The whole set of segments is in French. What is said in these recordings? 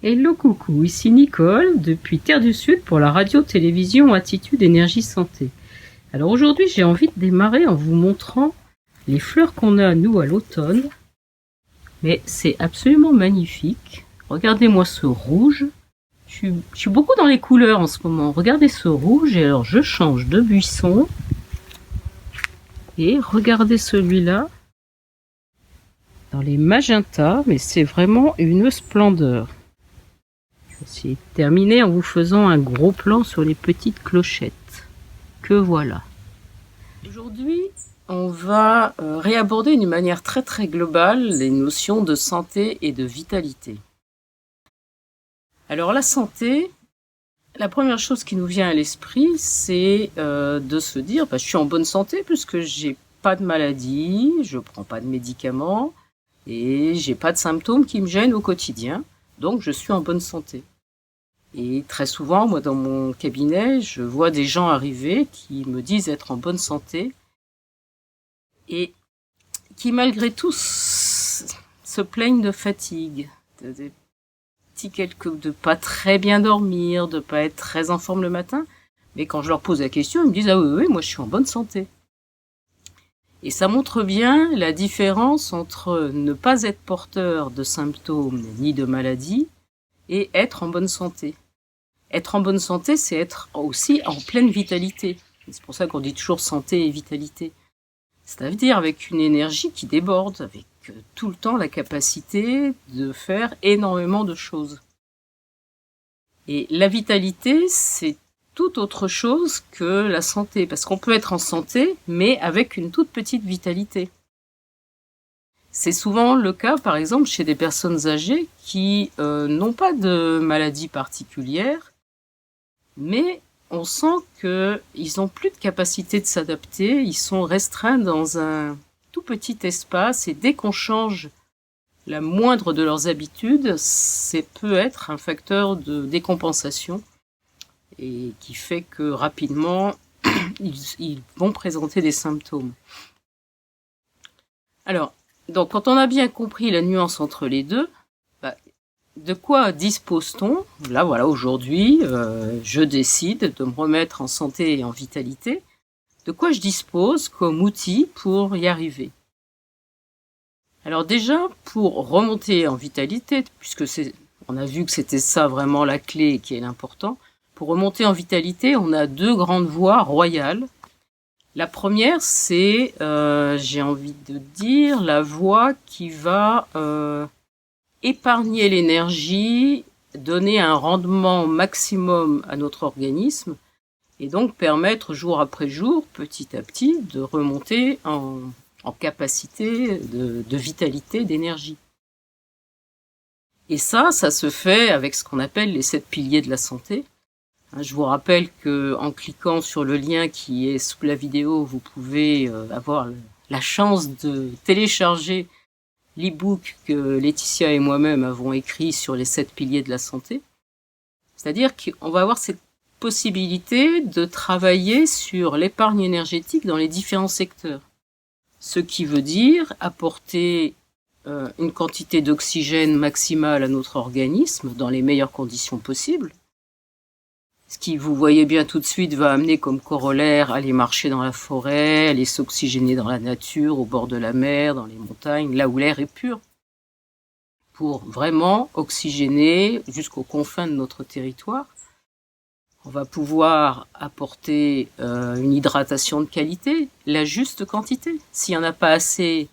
Hello coucou, ici Nicole depuis Terre du Sud pour la radio-télévision Attitude Énergie Santé. Alors aujourd'hui j'ai envie de démarrer en vous montrant les fleurs qu'on a nous à l'automne. Mais c'est absolument magnifique. Regardez-moi ce rouge. Je suis beaucoup dans les couleurs en ce moment. Regardez ce rouge et alors je change de buisson. Et regardez celui-là. Dans les magentas, mais c'est vraiment une splendeur. Je vais essayer de terminer en vous faisant un gros plan sur les petites clochettes. Que voilà. Aujourd'hui, on va réaborder d'une manière très très globale les notions de santé et de vitalité. Alors la santé, la première chose qui nous vient à l'esprit, c'est de se dire je suis en bonne santé puisque j'ai pas de maladie, je prends pas de médicaments et j'ai pas de symptômes qui me gênent au quotidien, donc je suis en bonne santé. Et très souvent, moi dans mon cabinet, je vois des gens arriver qui me disent être en bonne santé et qui malgré tout se plaignent de fatigue, de pas très bien dormir, de pas être très en forme le matin. Mais quand je leur pose la question, ils me disent « Ah oui, moi je suis en bonne santé ». Et ça montre bien la différence entre ne pas être porteur de symptômes ni de maladies et être en bonne santé. Être en bonne santé, c'est être aussi en pleine vitalité. C'est pour ça qu'on dit toujours santé et vitalité. C'est-à-dire avec une énergie qui déborde, avec tout le temps la capacité de faire énormément de choses. Et la vitalité, c'est tout autre chose que la santé, parce qu'on peut être en santé, mais avec une toute petite vitalité. C'est souvent le cas, par exemple, chez des personnes âgées qui n'ont pas de maladie particulière, mais on sent qu'ils n'ont plus de capacité de s'adapter, ils sont restreints dans un tout petit espace, et dès qu'on change la moindre de leurs habitudes, c'est peut être un facteur de décompensation et qui fait que rapidement, ils vont présenter des symptômes. Alors, donc quand on a bien compris la nuance entre les deux, de quoi dispose-t-on ? Là, voilà, aujourd'hui, je décide de me remettre en santé et en vitalité. De quoi je dispose comme outil pour y arriver ? Alors déjà, pour remonter en vitalité, puisque on a vu que c'était ça vraiment la clé qui est l'important, pour remonter en vitalité, on a deux grandes voies royales. La première, c'est, j'ai envie de dire, la voie qui va épargner l'énergie, donner un rendement maximum à notre organisme, et donc permettre jour après jour, petit à petit, de remonter en capacité de vitalité, d'énergie. Et ça se fait avec ce qu'on appelle les 7 piliers de la santé. Je vous rappelle que en cliquant sur le lien qui est sous la vidéo, vous pouvez avoir la chance de télécharger l'e-book que Laetitia et moi-même avons écrit sur les 7 piliers de la santé. C'est-à-dire qu'on va avoir cette possibilité de travailler sur l'épargne énergétique dans les différents secteurs. Ce qui veut dire apporter une quantité d'oxygène maximale à notre organisme dans les meilleures conditions possibles. Ce qui, vous voyez bien tout de suite, va amener comme corollaire aller marcher dans la forêt, aller s'oxygéner dans la nature, au bord de la mer, dans les montagnes, là où l'air est pur, pour vraiment oxygéner jusqu'aux confins de notre territoire. On va pouvoir apporter une hydratation de qualité, la juste quantité. S'il n'y en a pas assez,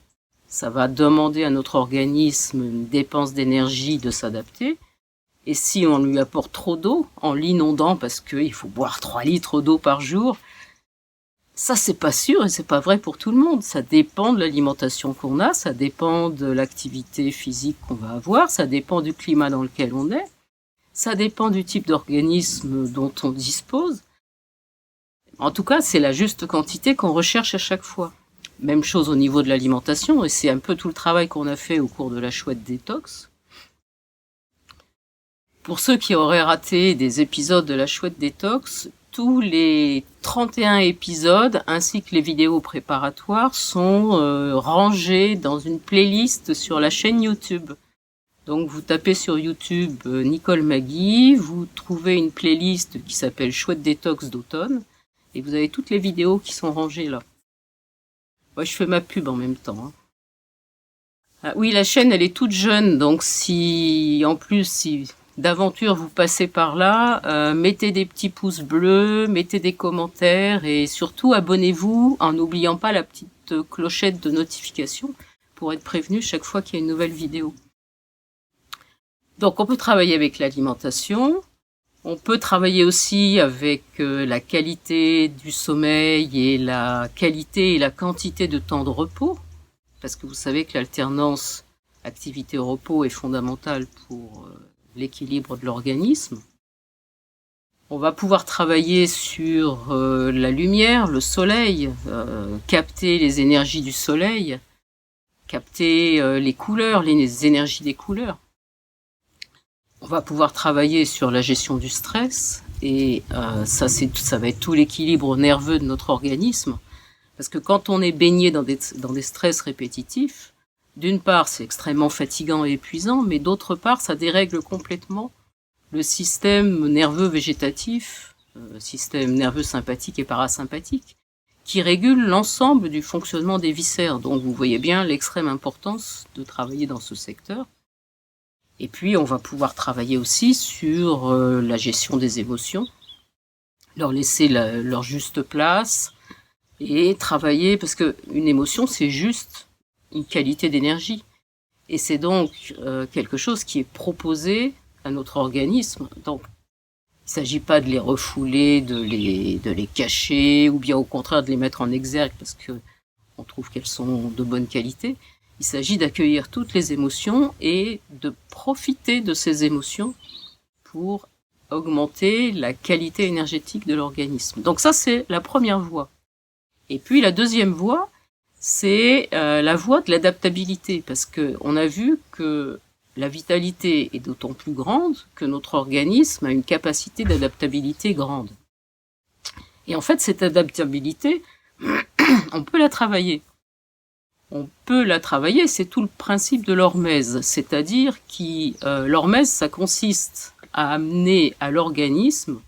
ça va demander à notre organisme une dépense d'énergie de s'adapter. Et si on lui apporte trop d'eau, en l'inondant parce qu'il faut boire 3 litres d'eau par jour, ça c'est pas sûr et c'est pas vrai pour tout le monde. Ça dépend de l'alimentation qu'on a, ça dépend de l'activité physique qu'on va avoir, ça dépend du climat dans lequel on est, ça dépend du type d'organisme dont on dispose. En tout cas, c'est la juste quantité qu'on recherche à chaque fois. Même chose au niveau de l'alimentation, et c'est un peu tout le travail qu'on a fait au cours de la chouette détox. Pour ceux qui auraient raté des épisodes de la chouette détox, tous les 31 épisodes ainsi que les vidéos préparatoires sont rangés dans une playlist sur la chaîne YouTube Donc vous tapez sur YouTube Nicole Magui, vous trouvez une playlist qui s'appelle Chouette détox d'automne, et vous avez toutes les vidéos qui sont rangées là. Moi je fais ma pub en même temps. Ah, oui, la chaîne elle est toute jeune, donc si d'aventure vous passez par là, mettez des petits pouces bleus, mettez des commentaires et surtout abonnez-vous en n'oubliant pas la petite clochette de notification pour être prévenu chaque fois qu'il y a une nouvelle vidéo. Donc on peut travailler avec l'alimentation, on peut travailler aussi avec la qualité du sommeil et la qualité et la quantité de temps de repos, parce que vous savez que l'alternance activité-repos est fondamentale pour l'équilibre de l'organisme. On va pouvoir travailler sur la lumière, le soleil, capter les énergies du soleil, capter les couleurs, les énergies des couleurs. On va pouvoir travailler sur la gestion du stress et ça va être tout l'équilibre nerveux de notre organisme, parce que quand on est baigné dans des stress répétitifs, d'une part c'est extrêmement fatigant et épuisant, mais d'autre part ça dérègle complètement le système nerveux végétatif, système nerveux sympathique et parasympathique, qui régule l'ensemble du fonctionnement des viscères. Donc vous voyez bien l'extrême importance de travailler dans ce secteur. Et puis on va pouvoir travailler aussi sur la gestion des émotions, leur laisser leur juste place et travailler, parce que une émotion c'est juste une qualité d'énergie. Et c'est donc quelque chose qui est proposé à notre organisme. Donc il ne s'agit pas de les refouler, de les cacher, ou bien au contraire de les mettre en exergue parce que on trouve qu'elles sont de bonne qualité. Il s'agit d'accueillir toutes les émotions et de profiter de ces émotions pour augmenter la qualité énergétique de l'organisme. Donc ça, c'est la première voie. Et puis la deuxième voie, c'est la voie de l'adaptabilité, parce que on a vu que la vitalité est d'autant plus grande que notre organisme a une capacité d'adaptabilité grande. Et en fait, cette adaptabilité, on peut la travailler. On peut la travailler, c'est tout le principe de l'hormèse, c'est-à-dire l'hormèse, ça consiste à amener à l'organisme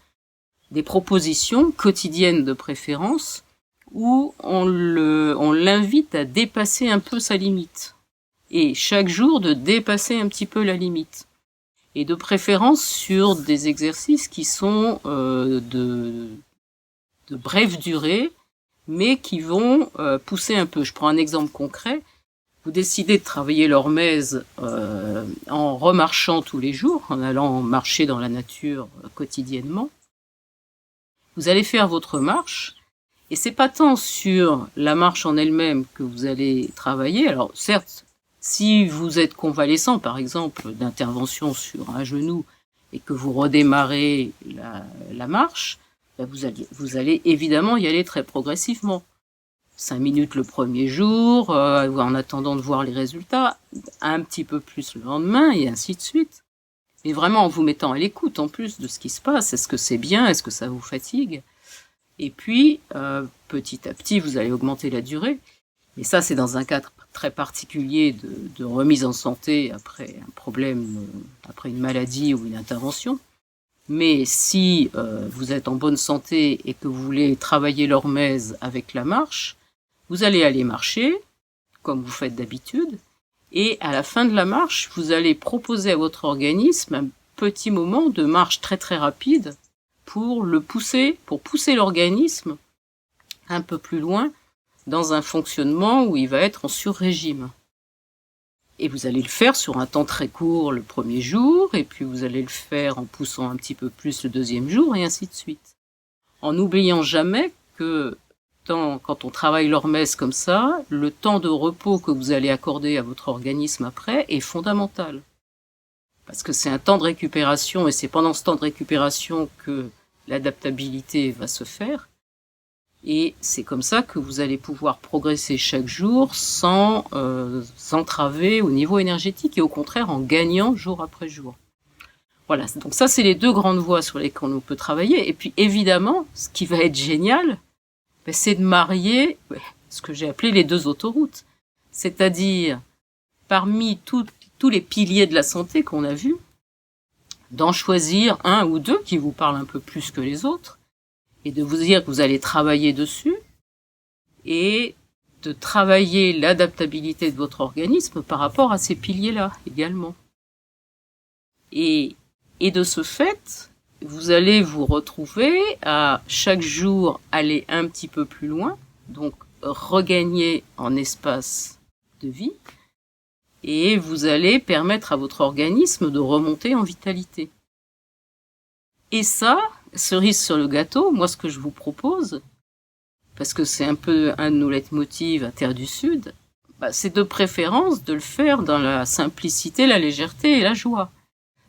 des propositions quotidiennes de préférence où on l'invite à dépasser un peu sa limite. Et chaque jour de dépasser un petit peu la limite. Et de préférence sur des exercices qui sont de brève durée, mais qui vont pousser un peu. Je prends un exemple concret. Vous décidez de travailler l'hormèse en remarchant tous les jours, en allant marcher dans la nature quotidiennement. Vous allez faire votre marche, et c'est pas tant sur la marche en elle-même que vous allez travailler. Alors certes, si vous êtes convalescent, par exemple, d'intervention sur un genou, et que vous redémarrez la marche, vous allez évidemment y aller très progressivement. 5 minutes le premier jour, en attendant de voir les résultats, un petit peu plus le lendemain, et ainsi de suite. Mais vraiment en vous mettant à l'écoute en plus de ce qui se passe. Est-ce que c'est bien? Est-ce que ça vous fatigue? Et puis, petit à petit, vous allez augmenter la durée. Et ça, c'est dans un cadre très particulier de remise en santé après un problème, après une maladie ou une intervention. Mais si vous êtes en bonne santé et que vous voulez travailler l'hormèse avec la marche, vous allez aller marcher, comme vous faites d'habitude, et à la fin de la marche, vous allez proposer à votre organisme un petit moment de marche très très rapide pour pousser l'organisme un peu plus loin dans un fonctionnement où il va être en sur-régime. Et vous allez le faire sur un temps très court le premier jour, et puis vous allez le faire en poussant un petit peu plus le deuxième jour, et ainsi de suite. En n'oubliant jamais que quand on travaille l'hormèse comme ça, le temps de repos que vous allez accorder à votre organisme après est fondamental. Parce que c'est un temps de récupération, et c'est pendant ce temps de récupération que l'adaptabilité va se faire. Et c'est comme ça que vous allez pouvoir progresser chaque jour sans s'entraver au niveau énergétique et au contraire en gagnant jour après jour. Voilà, donc ça c'est les deux grandes voies sur lesquelles on peut travailler. Et puis évidemment, ce qui va être génial, c'est de marier ce que j'ai appelé les deux autoroutes. C'est-à-dire, parmi toutes tous les piliers de la santé qu'on a vus, d'en choisir un ou deux qui vous parlent un peu plus que les autres, et de vous dire que vous allez travailler dessus, et de travailler l'adaptabilité de votre organisme par rapport à ces piliers-là également. Et de ce fait, vous allez vous retrouver à chaque jour aller un petit peu plus loin, donc regagner en espace de vie, et vous allez permettre à votre organisme de remonter en vitalité. Et ça, cerise sur le gâteau, moi ce que je vous propose, parce que c'est un peu un de nos leitmotivs à Terre du Sud, c'est de préférence de le faire dans la simplicité, la légèreté et la joie.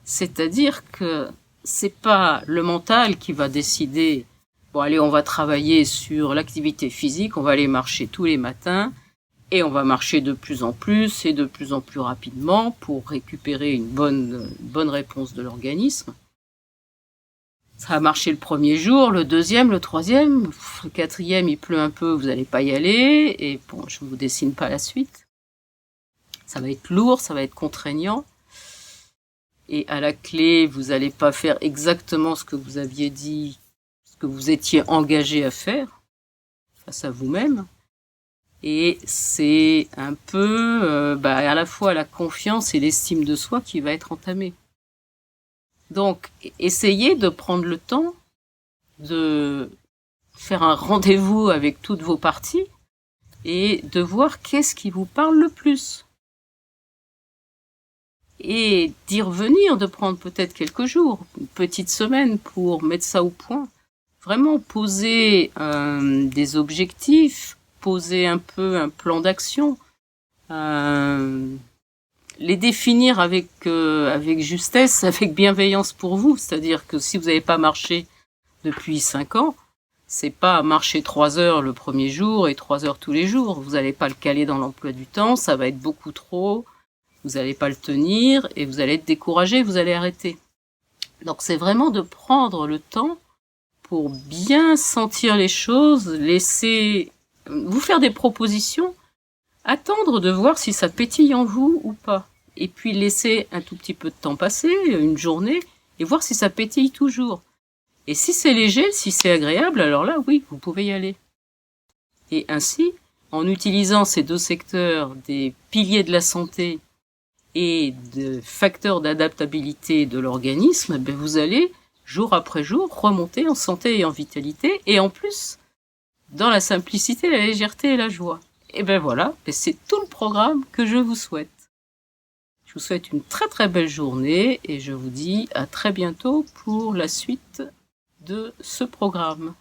C'est-à-dire que c'est pas le mental qui va décider, bon allez, on va travailler sur l'activité physique, on va aller marcher tous les matins, et on va marcher de plus en plus et de plus en plus rapidement pour récupérer une bonne réponse de l'organisme. Ça va marcher le premier jour, le deuxième, le troisième, le quatrième, il pleut un peu, vous n'allez pas y aller, et bon, je ne vous dessine pas la suite. Ça va être lourd, ça va être contraignant, et à la clé, vous n'allez pas faire exactement ce que vous aviez dit, ce que vous étiez engagé à faire, face à vous-même. Et c'est un peu, à la fois la confiance et l'estime de soi qui va être entamée. Donc, essayez de prendre le temps de faire un rendez-vous avec toutes vos parties et de voir qu'est-ce qui vous parle le plus. Et d'y revenir, de prendre peut-être quelques jours, une petite semaine pour mettre ça au point. Vraiment poser des objectifs, poser un peu un plan d'action, les définir avec justesse, avec bienveillance pour vous. C'est-à-dire que si vous n'avez pas marché depuis 5 ans, c'est pas marcher 3 heures le premier jour et 3 heures tous les jours. Vous n'allez pas le caler dans l'emploi du temps, ça va être beaucoup trop, vous n'allez pas le tenir et vous allez être découragé, vous allez arrêter. Donc c'est vraiment de prendre le temps pour bien sentir les choses, laisser vous faire des propositions, attendre de voir si ça pétille en vous ou pas. Et puis laisser un tout petit peu de temps passer, une journée, et voir si ça pétille toujours. Et si c'est léger, si c'est agréable, alors là, oui, vous pouvez y aller. Et ainsi, en utilisant ces deux secteurs des piliers de la santé et de facteurs d'adaptabilité de l'organisme, vous allez, jour après jour, remonter en santé et en vitalité, et en plus, dans la simplicité, la légèreté et la joie. Et voilà, c'est tout le programme que je vous souhaite. Je vous souhaite une très très belle journée et je vous dis à très bientôt pour la suite de ce programme.